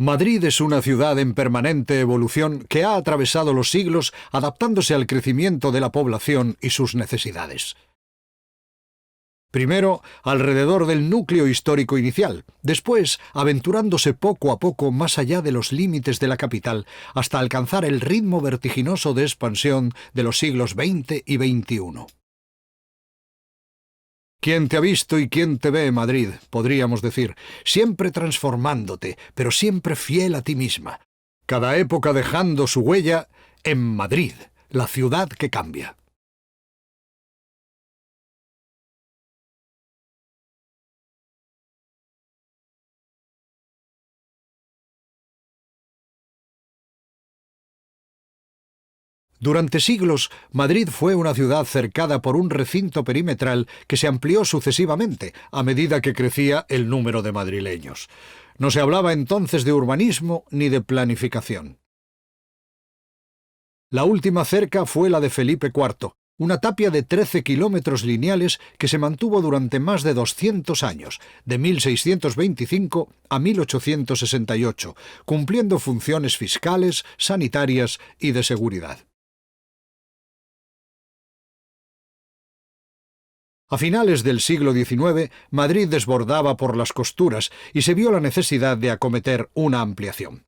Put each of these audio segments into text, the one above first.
Madrid es una ciudad en permanente evolución que ha atravesado los siglos adaptándose al crecimiento de la población y sus necesidades. Primero, alrededor del núcleo histórico inicial, después aventurándose poco a poco más allá de los límites de la capital hasta alcanzar el ritmo vertiginoso de expansión de los siglos XX y XXI. ¿Quién te ha visto y quién te ve, Madrid?, podríamos decir, siempre transformándote, pero siempre fiel a ti misma. Cada época dejando su huella en Madrid, la ciudad que cambia. Durante siglos, Madrid fue una ciudad cercada por un recinto perimetral que se amplió sucesivamente a medida que crecía el número de madrileños. No se hablaba entonces de urbanismo ni de planificación. La última cerca fue la de Felipe IV, una tapia de 13 kilómetros lineales que se mantuvo durante más de 200 años, de 1625 a 1868, cumpliendo funciones fiscales, sanitarias y de seguridad. A finales del siglo XIX, Madrid desbordaba por las costuras y se vio la necesidad de acometer una ampliación.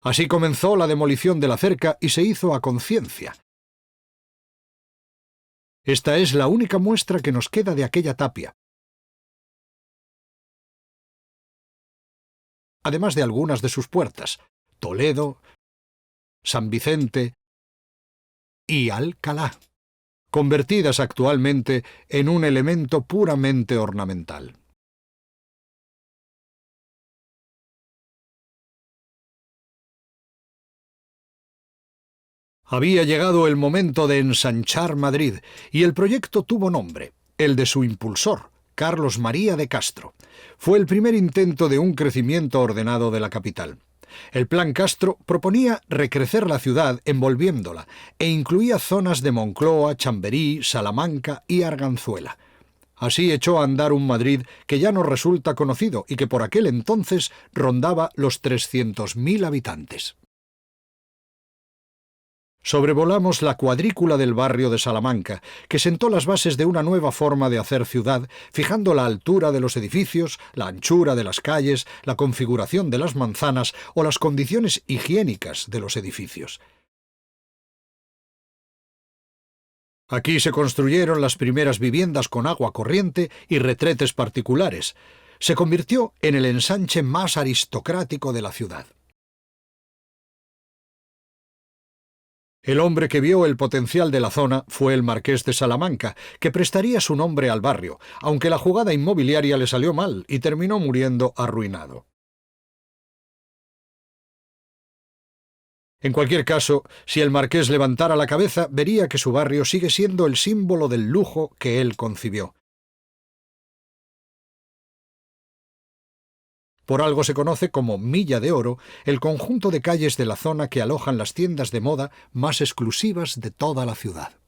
Así comenzó la demolición de la cerca y se hizo a conciencia. Esta es la única muestra que nos queda de aquella tapia, además de algunas de sus puertas: Toledo, San Vicente y Alcalá, convertidas actualmente en un elemento puramente ornamental. Había llegado el momento de ensanchar Madrid, y el proyecto tuvo nombre, el de su impulsor, Carlos María de Castro. Fue el primer intento de un crecimiento ordenado de la capital. El Plan Castro proponía recrecer la ciudad envolviéndola e incluía zonas de Moncloa, Chamberí, Salamanca y Arganzuela. Así echó a andar un Madrid que ya no resulta conocido y que por aquel entonces rondaba los 300.000 habitantes. Sobrevolamos la cuadrícula del barrio de Salamanca, que sentó las bases de una nueva forma de hacer ciudad, fijando la altura de los edificios, la anchura de las calles, la configuración de las manzanas o las condiciones higiénicas de los edificios. Aquí se construyeron las primeras viviendas con agua corriente y retretes particulares. Se convirtió en el ensanche más aristocrático de la ciudad. El hombre que vio el potencial de la zona fue el marqués de Salamanca, que prestaría su nombre al barrio, aunque la jugada inmobiliaria le salió mal y terminó muriendo arruinado. En cualquier caso, si el marqués levantara la cabeza, vería que su barrio sigue siendo el símbolo del lujo que él concibió. Por algo se conoce como Milla de Oro el conjunto de calles de la zona que alojan las tiendas de moda más exclusivas de toda la ciudad.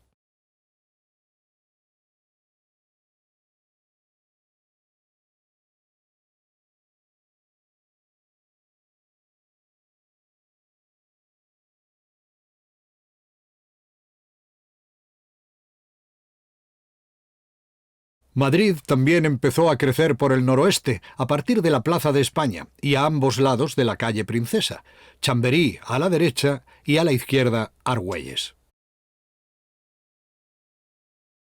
Madrid también empezó a crecer por el noroeste, a partir de la Plaza de España y a ambos lados de la calle Princesa, Chamberí a la derecha y a la izquierda Argüelles.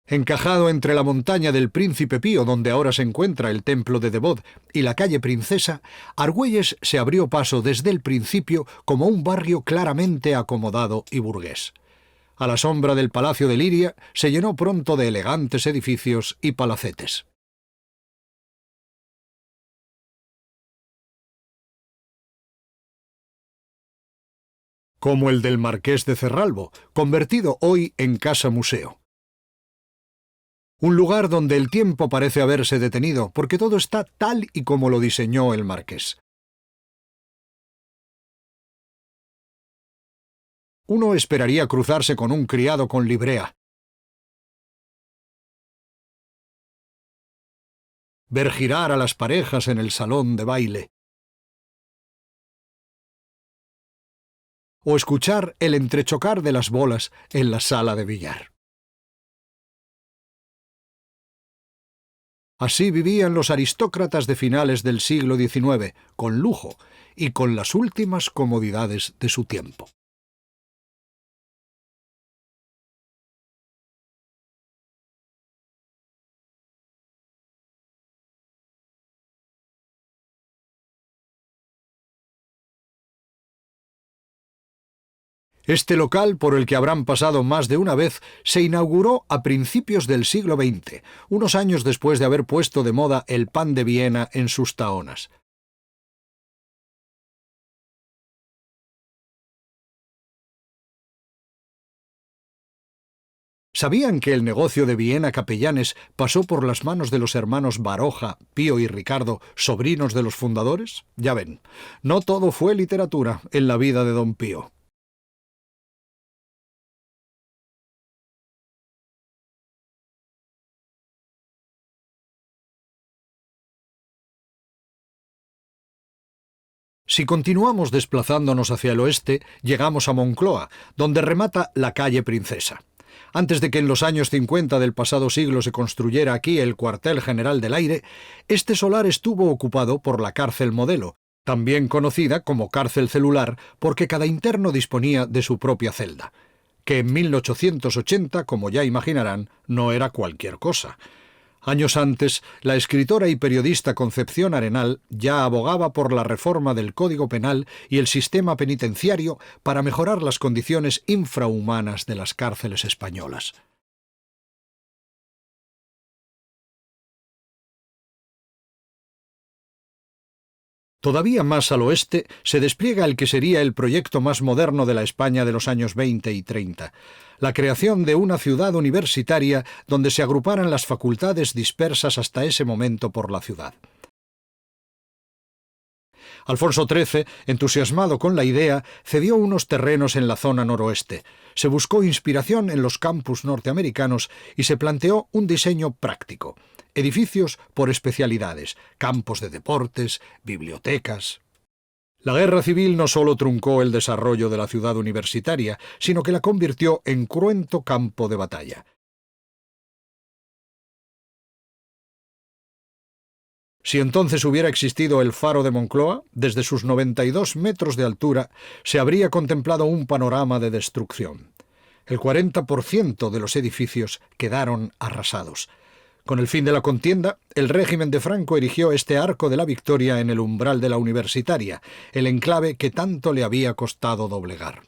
Encajado entre la montaña del Príncipe Pío, donde ahora se encuentra el templo de Devot, y la calle Princesa, Argüelles se abrió paso desde el principio como un barrio claramente acomodado y burgués. A la sombra del Palacio de Liria se llenó pronto de elegantes edificios y palacetes. Como el del Marqués de Cerralbo, convertido hoy en casa museo. Un lugar donde el tiempo parece haberse detenido, porque todo está tal y como lo diseñó el marqués. Uno esperaría cruzarse con un criado con librea, ver girar a las parejas en el salón de baile, o escuchar el entrechocar de las bolas en la sala de billar. Así vivían los aristócratas de finales del siglo XIX, con lujo y con las últimas comodidades de su tiempo. Este local, por el que habrán pasado más de una vez, se inauguró a principios del siglo XX, unos años después de haber puesto de moda el pan de Viena en sus tahonas. ¿Sabían que el negocio de Viena Capellanes pasó por las manos de los hermanos Baroja, Pío y Ricardo, sobrinos de los fundadores? Ya ven, no todo fue literatura en la vida de don Pío. Si continuamos desplazándonos hacia el oeste, llegamos a Moncloa, donde remata la calle Princesa. Antes de que en los años 50 del pasado siglo se construyera aquí el cuartel general del aire, este solar estuvo ocupado por la cárcel Modelo, también conocida como cárcel celular porque cada interno disponía de su propia celda, que en 1880, como ya imaginarán, no era cualquier cosa. Años antes, la escritora y periodista Concepción Arenal ya abogaba por la reforma del Código Penal y el sistema penitenciario para mejorar las condiciones infrahumanas de las cárceles españolas. Todavía más al oeste se despliega el que sería el proyecto más moderno de la España de los años 20 y 30, la creación de una ciudad universitaria donde se agruparan las facultades dispersas hasta ese momento por la ciudad. Alfonso XIII, entusiasmado con la idea, cedió unos terrenos en la zona noroeste. Se buscó inspiración en los campus norteamericanos y se planteó un diseño práctico. Edificios por especialidades, campos de deportes, bibliotecas. La guerra civil no solo truncó el desarrollo de la ciudad universitaria, sino que la convirtió en cruento campo de batalla. Si entonces hubiera existido el faro de Moncloa, desde sus 92 metros de altura se habría contemplado un panorama de destrucción. El 40% de los edificios quedaron arrasados. Con el fin de la contienda, el régimen de Franco erigió este Arco de la Victoria en el umbral de la Universitaria, el enclave que tanto le había costado doblegar.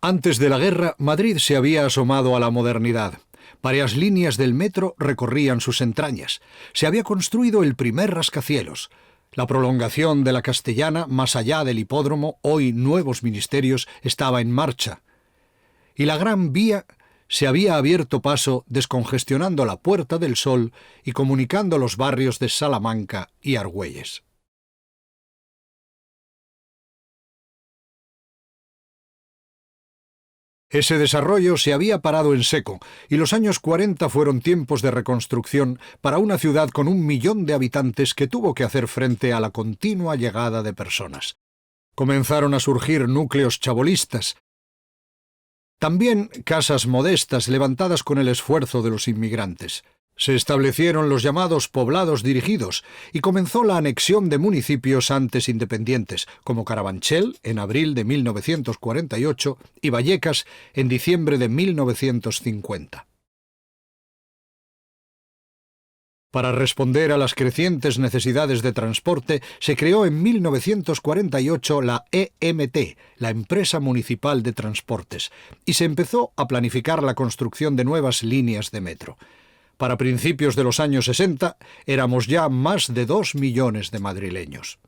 Antes de la guerra, Madrid se había asomado a la modernidad. Varias líneas del metro recorrían sus entrañas. Se había construido el primer rascacielos. La prolongación de la Castellana, más allá del hipódromo, hoy Nuevos Ministerios, estaba en marcha. Y la Gran Vía se había abierto paso descongestionando la Puerta del Sol y comunicando los barrios de Salamanca y Argüelles. Ese desarrollo se había parado en seco, y los años 40 fueron tiempos de reconstrucción para una ciudad con 1 millón de habitantes que tuvo que hacer frente a la continua llegada de personas. Comenzaron a surgir núcleos chabolistas, también casas modestas levantadas con el esfuerzo de los inmigrantes. Se establecieron los llamados poblados dirigidos y comenzó la anexión de municipios antes independientes, como Carabanchel en abril de 1948 y Vallecas en diciembre de 1950. Para responder a las crecientes necesidades de transporte, se creó en 1948 la EMT, la Empresa Municipal de Transportes, y se empezó a planificar la construcción de nuevas líneas de metro. Para principios de los años 60, éramos ya más de 2 millones de madrileños.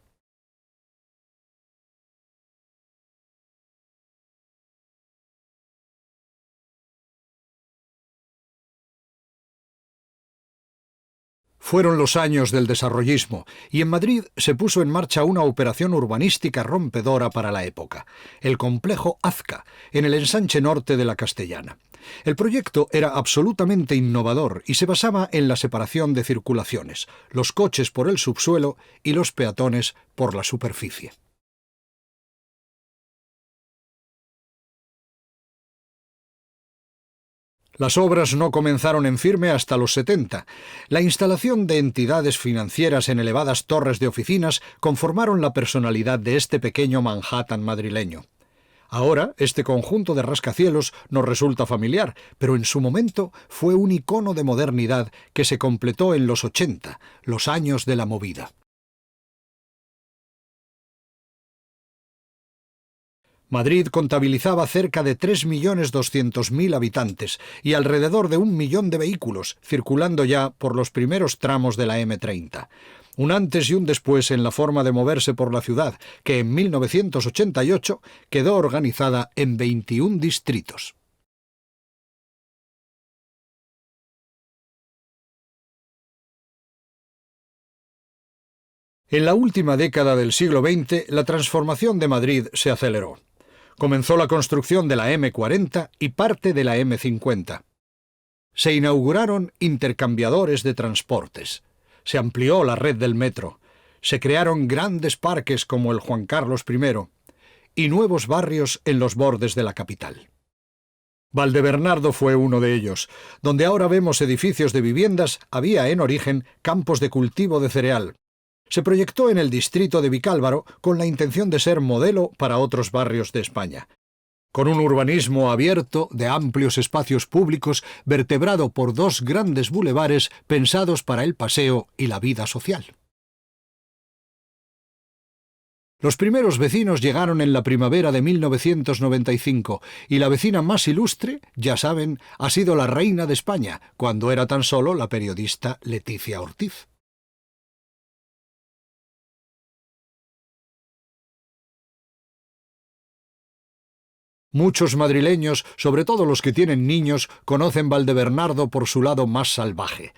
Fueron los años del desarrollismo y en Madrid se puso en marcha una operación urbanística rompedora para la época, el complejo Azca, en el ensanche norte de la Castellana. El proyecto era absolutamente innovador y se basaba en la separación de circulaciones, los coches por el subsuelo y los peatones por la superficie. Las obras no comenzaron en firme hasta los 70. La instalación de entidades financieras en elevadas torres de oficinas conformaron la personalidad de este pequeño Manhattan madrileño. Ahora, este conjunto de rascacielos nos resulta familiar, pero en su momento fue un icono de modernidad que se completó en los 80, los años de la movida. Madrid contabilizaba cerca de 3.200.000 habitantes y alrededor de 1 millón de vehículos circulando ya por los primeros tramos de la M30. Un antes y un después en la forma de moverse por la ciudad, que en 1988 quedó organizada en 21 distritos. En la última década del siglo XX, la transformación de Madrid se aceleró. Comenzó la construcción de la M40 y parte de la M50. Se inauguraron intercambiadores de transportes. Se amplió la red del metro. Se crearon grandes parques como el Juan Carlos I y nuevos barrios en los bordes de la capital. Valdebernardo fue uno de ellos. Donde ahora vemos edificios de viviendas, había en origen campos de cultivo de cereal. Se proyectó en el distrito de Vicálvaro con la intención de ser modelo para otros barrios de España. Con un urbanismo abierto, de amplios espacios públicos, vertebrado por 2 grandes bulevares pensados para el paseo y la vida social. Los primeros vecinos llegaron en la primavera de 1995 y la vecina más ilustre, ya saben, ha sido la reina de España, cuando era tan solo la periodista Leticia Ortiz. Muchos madrileños, sobre todo los que tienen niños, conocen Valdebernardo por su lado más salvaje.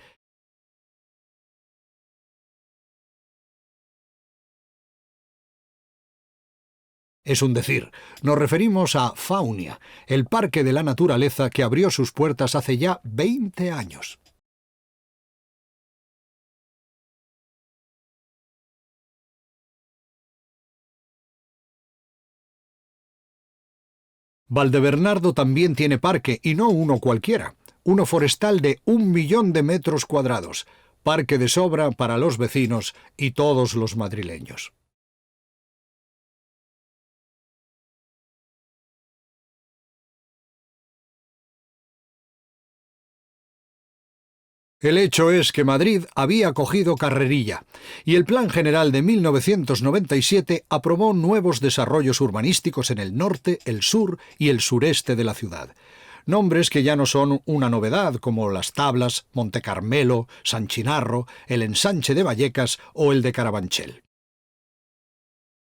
Es un decir, nos referimos a Faunia, el parque de la naturaleza que abrió sus puertas hace ya 20 años. Valdebernardo también tiene parque, y no uno cualquiera, uno forestal de 1 millón de metros cuadrados, parque de sobra para los vecinos y todos los madrileños. El hecho es que Madrid había cogido carrerilla, y el Plan General de 1997 aprobó nuevos desarrollos urbanísticos en el norte, el sur y el sureste de la ciudad. Nombres que ya no son una novedad, como Las Tablas, Montecarmelo, San Chinarro, el Ensanche de Vallecas o el de Carabanchel.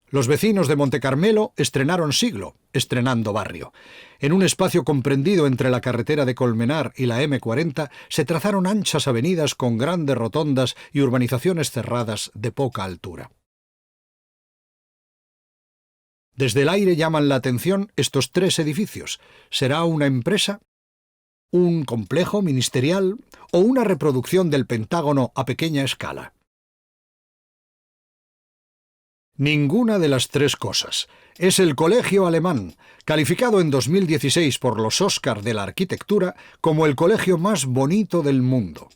Los vecinos de Montecarmelo estrenaron siglo, estrenando barrio. En un espacio comprendido entre la carretera de Colmenar y la M40 se trazaron anchas avenidas con grandes rotondas y urbanizaciones cerradas de poca altura. Desde el aire llaman la atención estos 3 edificios. ¿Será una empresa? ¿Un complejo ministerial? ¿O una reproducción del Pentágono a pequeña escala? Ninguna de las 3 cosas. Es el Colegio Alemán, calificado en 2016 por los Oscar de la arquitectura como el colegio más bonito del mundo.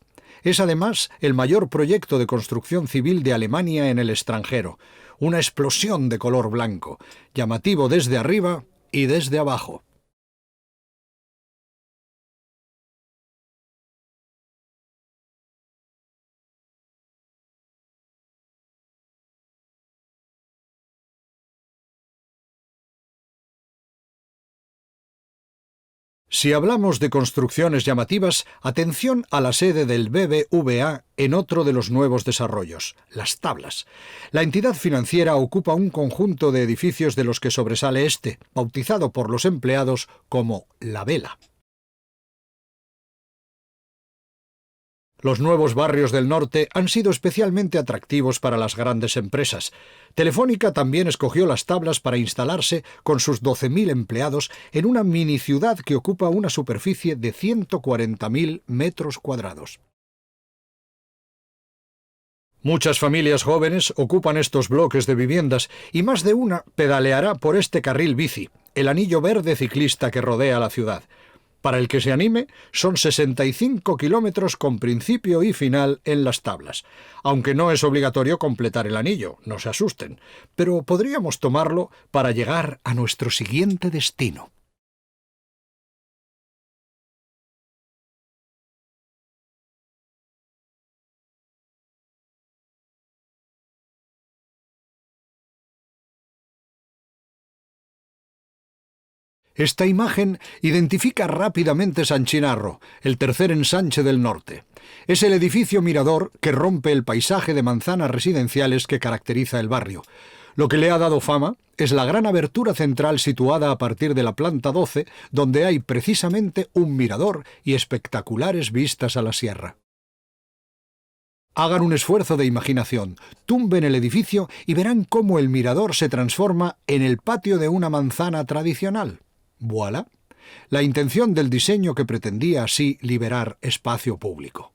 Es además el mayor proyecto de construcción civil de Alemania en el extranjero, una explosión de color blanco, llamativo desde arriba y desde abajo. Si hablamos de construcciones llamativas, atención a la sede del BBVA en otro de los nuevos desarrollos, Las Tablas. La entidad financiera ocupa un conjunto de edificios de los que sobresale este, bautizado por los empleados como La Vela. Los nuevos barrios del norte han sido especialmente atractivos para las grandes empresas. Telefónica también escogió Las Tablas para instalarse con sus 12.000 empleados en una mini ciudad que ocupa una superficie de 140.000 metros cuadrados. Muchas familias jóvenes ocupan estos bloques de viviendas y más de una pedaleará por este carril bici, el anillo verde ciclista que rodea la ciudad. Para el que se anime, son 65 kilómetros con principio y final en Las Tablas. Aunque no es obligatorio completar el anillo, no se asusten, pero podríamos tomarlo para llegar a nuestro siguiente destino. Esta imagen identifica rápidamente San Chinarro, el tercer ensanche del norte. Es el edificio mirador que rompe el paisaje de manzanas residenciales que caracteriza el barrio. Lo que le ha dado fama es la gran abertura central situada a partir de la planta 12, donde hay precisamente un mirador y espectaculares vistas a la sierra. Hagan un esfuerzo de imaginación, tumben el edificio y verán cómo el mirador se transforma en el patio de una manzana tradicional. ¡Voilà! La intención del diseño que pretendía así liberar espacio público.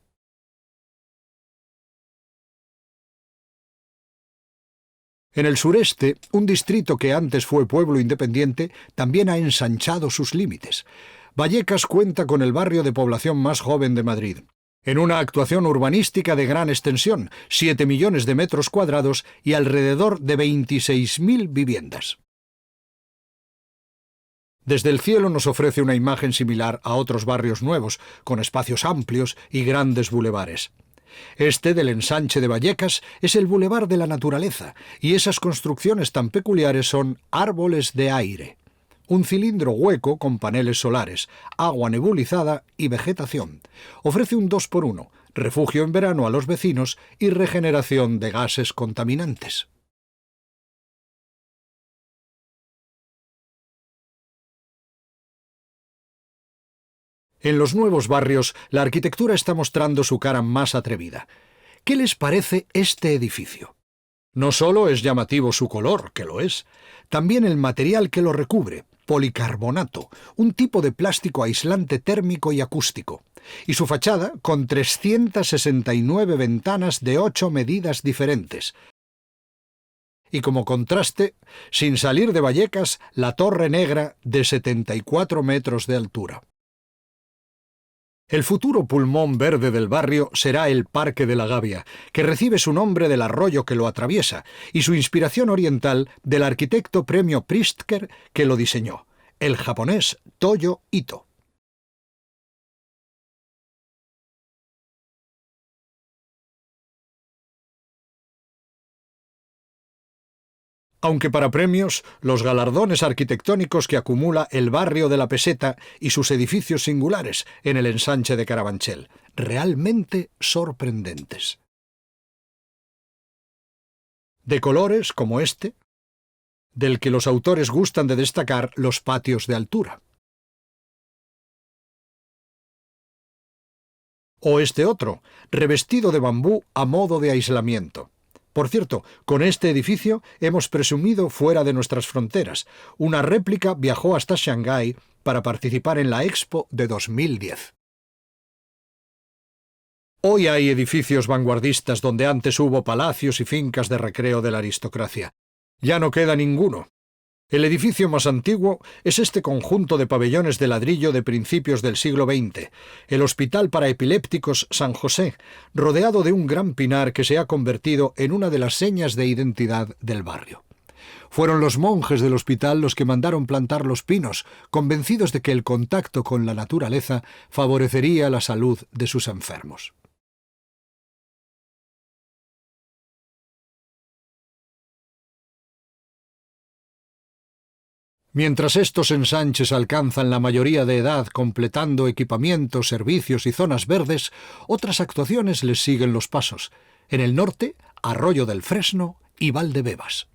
En el sureste, un distrito que antes fue pueblo independiente también ha ensanchado sus límites. Vallecas cuenta con el barrio de población más joven de Madrid. En una actuación urbanística de gran extensión, 7 millones de metros cuadrados y alrededor de 26.000 viviendas. Desde el cielo nos ofrece una imagen similar a otros barrios nuevos, con espacios amplios y grandes bulevares. Este del ensanche de Vallecas es el bulevar de la naturaleza, y esas construcciones tan peculiares son árboles de aire. Un cilindro hueco con paneles solares, agua nebulizada y vegetación. Ofrece un 2x1, refugio en verano a los vecinos y regeneración de gases contaminantes. En los nuevos barrios, la arquitectura está mostrando su cara más atrevida. ¿Qué les parece este edificio? No solo es llamativo su color, que lo es, también el material que lo recubre, policarbonato, un tipo de plástico aislante térmico y acústico, y su fachada con 369 ventanas de 8 medidas diferentes. Y como contraste, sin salir de Vallecas, la Torre Negra de 74 metros de altura. El futuro pulmón verde del barrio será el Parque de la Gavia, que recibe su nombre del arroyo que lo atraviesa y su inspiración oriental del arquitecto premio Pritzker que lo diseñó, el japonés Toyo Ito. Aunque para premios, los galardones arquitectónicos que acumula el barrio de la Peseta y sus edificios singulares en el ensanche de Carabanchel, realmente sorprendentes. De colores como este, del que los autores gustan de destacar los patios de altura. O este otro, revestido de bambú a modo de aislamiento. Por cierto, con este edificio hemos presumido fuera de nuestras fronteras. Una réplica viajó hasta Shanghái para participar en la Expo de 2010. Hoy hay edificios vanguardistas donde antes hubo palacios y fincas de recreo de la aristocracia. Ya no queda ninguno. El edificio más antiguo es este conjunto de pabellones de ladrillo de principios del siglo XX, el Hospital para Epilépticos San José, rodeado de un gran pinar que se ha convertido en una de las señas de identidad del barrio. Fueron los monjes del hospital los que mandaron plantar los pinos, convencidos de que el contacto con la naturaleza favorecería la salud de sus enfermos. Mientras estos ensanches alcanzan la mayoría de edad completando equipamientos, servicios y zonas verdes, otras actuaciones les siguen los pasos. En el norte, Arroyo del Fresno y Valdebebas.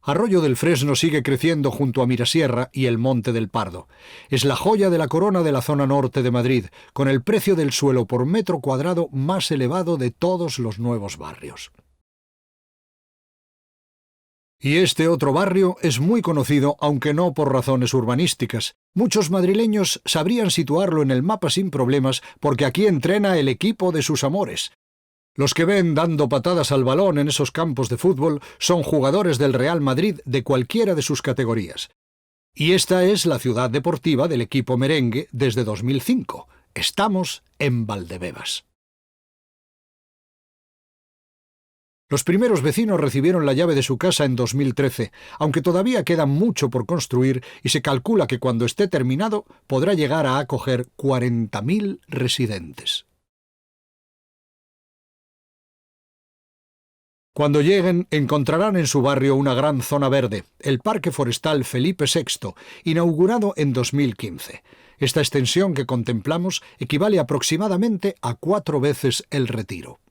Arroyo del Fresno sigue creciendo junto a Mirasierra y el Monte del Pardo. Es la joya de la corona de la zona norte de Madrid, con el precio del suelo por metro cuadrado más elevado de todos los nuevos barrios. Y este otro barrio es muy conocido, aunque no por razones urbanísticas. Muchos madrileños sabrían situarlo en el mapa sin problemas porque aquí entrena el equipo de sus amores. Los que ven dando patadas al balón en esos campos de fútbol son jugadores del Real Madrid de cualquiera de sus categorías. Y esta es la ciudad deportiva del equipo merengue desde 2005. Estamos en Valdebebas. Los primeros vecinos recibieron la llave de su casa en 2013, aunque todavía queda mucho por construir y se calcula que cuando esté terminado podrá llegar a acoger 40.000 residentes. Cuando lleguen, encontrarán en su barrio una gran zona verde, el Parque Forestal Felipe VI, inaugurado en 2015. Esta extensión que contemplamos equivale aproximadamente a 4 veces el Retiro.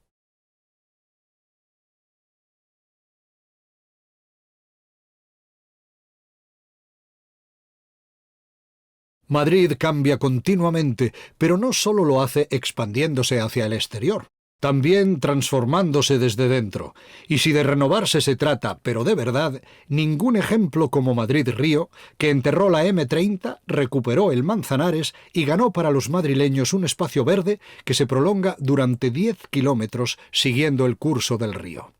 Madrid cambia continuamente, pero no solo lo hace expandiéndose hacia el exterior, también transformándose desde dentro. Y si de renovarse se trata, pero de verdad, ningún ejemplo como Madrid-Río, que enterró la M30, recuperó el Manzanares y ganó para los madrileños un espacio verde que se prolonga durante 10 kilómetros siguiendo el curso del río.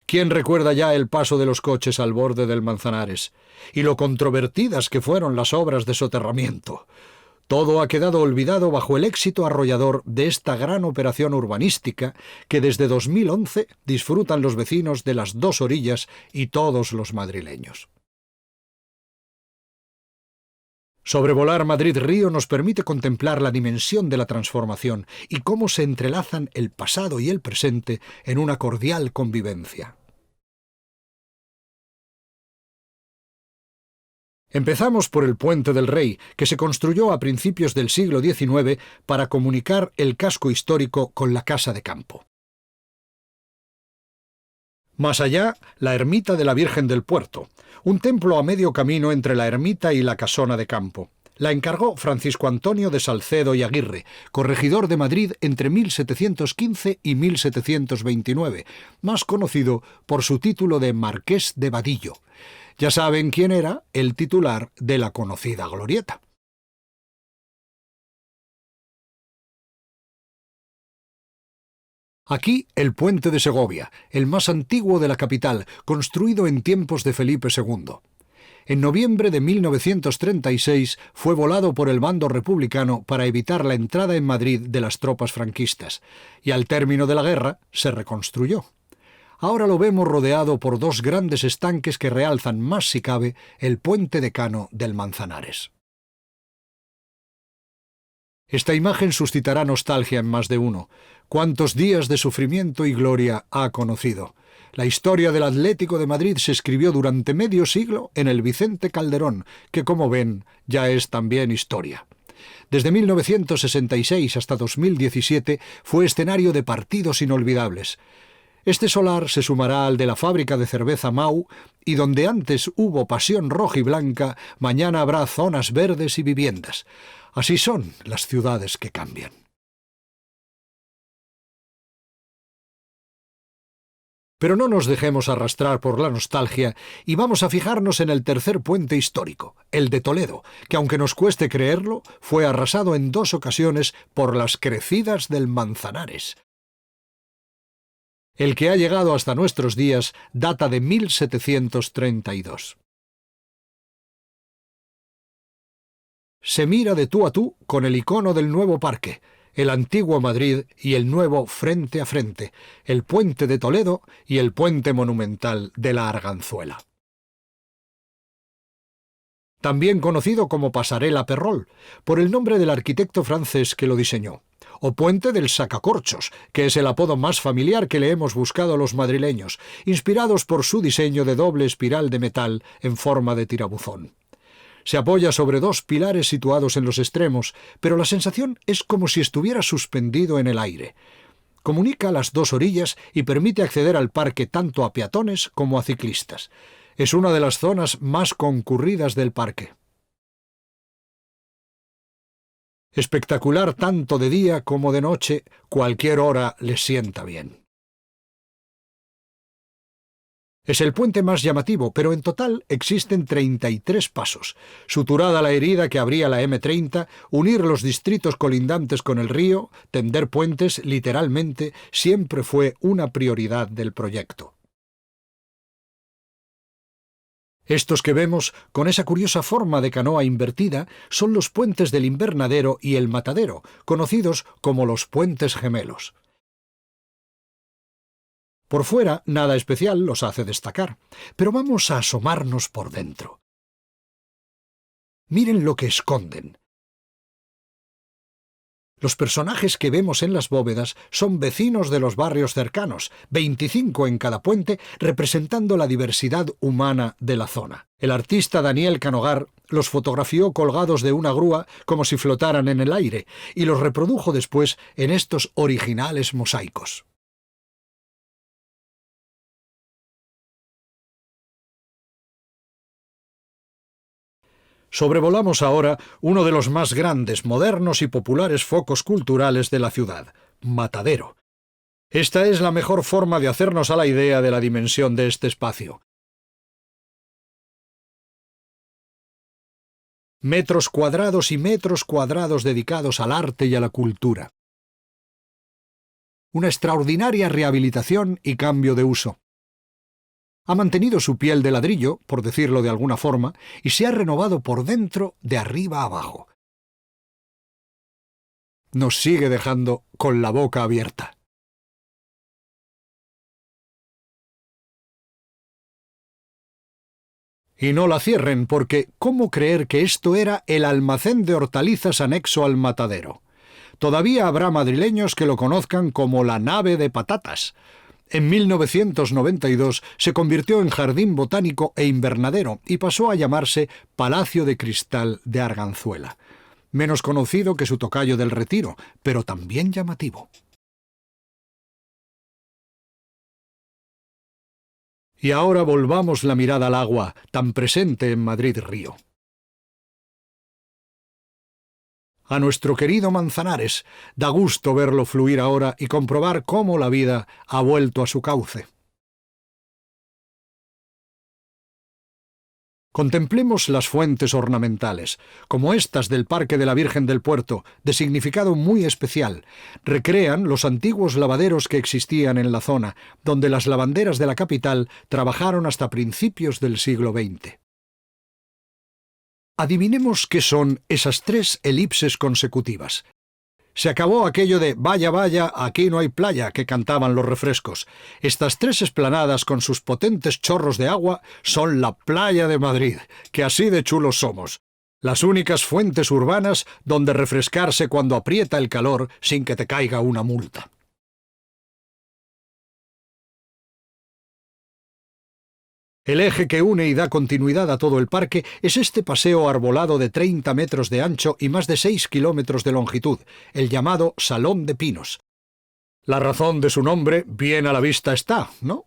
¿Quién recuerda ya el paso de los coches al borde del Manzanares? Y lo controvertidas que fueron las obras de soterramiento. Todo ha quedado olvidado bajo el éxito arrollador de esta gran operación urbanística que desde 2011 disfrutan los vecinos de las dos orillas y todos los madrileños. Sobrevolar Madrid-Río nos permite contemplar la dimensión de la transformación y cómo se entrelazan el pasado y el presente en una cordial convivencia. Empezamos por el Puente del Rey, que se construyó a principios del siglo XIX para comunicar el casco histórico con la Casa de Campo. Más allá, la ermita de la Virgen del Puerto, un templo a medio camino entre la ermita y la casona de campo. La encargó Francisco Antonio de Salcedo y Aguirre, corregidor de Madrid entre 1715 y 1729, más conocido por su título de Marqués de Vadillo. Ya saben quién era el titular de la conocida glorieta. Aquí el Puente de Segovia, el más antiguo de la capital, construido en tiempos de Felipe II. En noviembre de 1936 fue volado por el bando republicano para evitar la entrada en Madrid de las tropas franquistas, y al término de la guerra se reconstruyó. Ahora lo vemos rodeado por dos grandes estanques que realzan más si cabe el puente decano del Manzanares. Esta imagen suscitará nostalgia en más de uno. ¿Cuántos días de sufrimiento y gloria ha conocido? La historia del Atlético de Madrid se escribió durante medio siglo en el Vicente Calderón, que como ven ya es también historia. Desde 1966 hasta 2017 fue escenario de partidos inolvidables. Este solar se sumará al de la fábrica de cerveza Mau, y donde antes hubo pasión rojiblanca, mañana habrá zonas verdes y viviendas. Así son las ciudades que cambian. Pero no nos dejemos arrastrar por la nostalgia y vamos a fijarnos en el tercer puente histórico, el de Toledo, que aunque nos cueste creerlo, fue arrasado en 2 ocasiones por las crecidas del Manzanares. El que ha llegado hasta nuestros días data de 1732. Se mira de tú a tú con el icono del nuevo parque, el antiguo Madrid y el nuevo frente a frente, el puente de Toledo y el puente monumental de la Arganzuela. También conocido como Pasarela Perrol, por el nombre del arquitecto francés que lo diseñó, o Puente del Sacacorchos, que es el apodo más familiar que le hemos buscado a los madrileños, inspirados por su diseño de doble espiral de metal en forma de tirabuzón. Se apoya sobre 2 pilares situados en los extremos, pero la sensación es como si estuviera suspendido en el aire. Comunica las dos orillas y permite acceder al parque tanto a peatones como a ciclistas. Es una de las zonas más concurridas del parque. Espectacular tanto de día como de noche, cualquier hora les sienta bien. Es el puente más llamativo, pero en total existen 33 pasos. Suturada la herida que abría la M30, unir los distritos colindantes con el río, tender puentes, literalmente, siempre fue una prioridad del proyecto. Estos que vemos, con esa curiosa forma de canoa invertida, son los puentes del Invernadero y el Matadero, conocidos como los puentes gemelos. Por fuera, nada especial los hace destacar, pero vamos a asomarnos por dentro. Miren lo que esconden. Los personajes que vemos en las bóvedas son vecinos de los barrios cercanos, 25 en cada puente, representando la diversidad humana de la zona. El artista Daniel Canogar los fotografió colgados de una grúa como si flotaran en el aire y los reprodujo después en estos originales mosaicos. Sobrevolamos ahora uno de los más grandes, modernos y populares focos culturales de la ciudad, Matadero. Esta es la mejor forma de hacernos a la idea de la dimensión de este espacio. Metros cuadrados y metros cuadrados dedicados al arte y a la cultura. Una extraordinaria rehabilitación y cambio de uso. Ha mantenido su piel de ladrillo, por decirlo de alguna forma, y se ha renovado por dentro de arriba a abajo. Nos sigue dejando con la boca abierta. Y no la cierren, porque ¿cómo creer que esto era el almacén de hortalizas anexo al matadero? Todavía habrá madrileños que lo conozcan como la nave de patatas. En 1992 se convirtió en jardín botánico e invernadero y pasó a llamarse Palacio de Cristal de Arganzuela. Menos conocido que su tocayo del Retiro, pero también llamativo. Y ahora volvamos la mirada al agua, tan presente en Madrid-Río. A nuestro querido Manzanares da gusto verlo fluir ahora y comprobar cómo la vida ha vuelto a su cauce. Contemplemos las fuentes ornamentales, como estas del Parque de la Virgen del Puerto, de significado muy especial. Recrean los antiguos lavaderos que existían en la zona, donde las lavanderas de la capital trabajaron hasta principios del siglo XX. Adivinemos qué son esas tres elipses consecutivas. Se acabó aquello de «Vaya, vaya, aquí no hay playa» que cantaban los refrescos. Estas tres esplanadas con sus potentes chorros de agua son la playa de Madrid, que así de chulos somos. Las únicas fuentes urbanas donde refrescarse cuando aprieta el calor sin que te caiga una multa. El eje que une y da continuidad a todo el parque es este paseo arbolado de 30 metros de ancho y más de 6 kilómetros de longitud, el llamado Salón de Pinos. La razón de su nombre bien a la vista está, ¿no?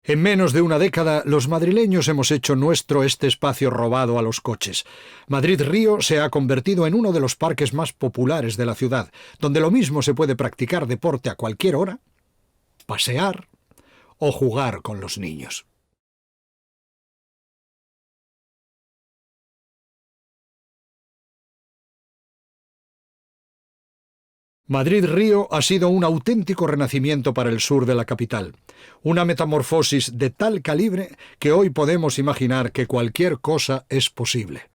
En menos de una década, los madrileños hemos hecho nuestro este espacio robado a los coches. Madrid-Río se ha convertido en uno de los parques más populares de la ciudad, donde lo mismo se puede practicar deporte a cualquier hora, pasear o jugar con los niños. Madrid-Río ha sido un auténtico renacimiento para el sur de la capital, una metamorfosis de tal calibre que hoy podemos imaginar que cualquier cosa es posible.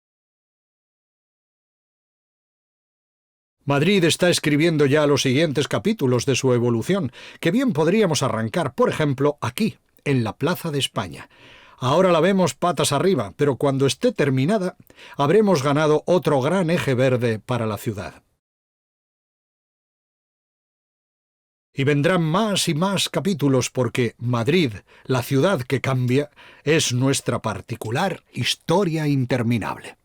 Madrid está escribiendo ya los siguientes capítulos de su evolución, que bien podríamos arrancar, por ejemplo, aquí, en la Plaza de España. Ahora la vemos patas arriba, pero cuando esté terminada, habremos ganado otro gran eje verde para la ciudad. Y vendrán más y más capítulos porque Madrid, la ciudad que cambia, es nuestra particular historia interminable.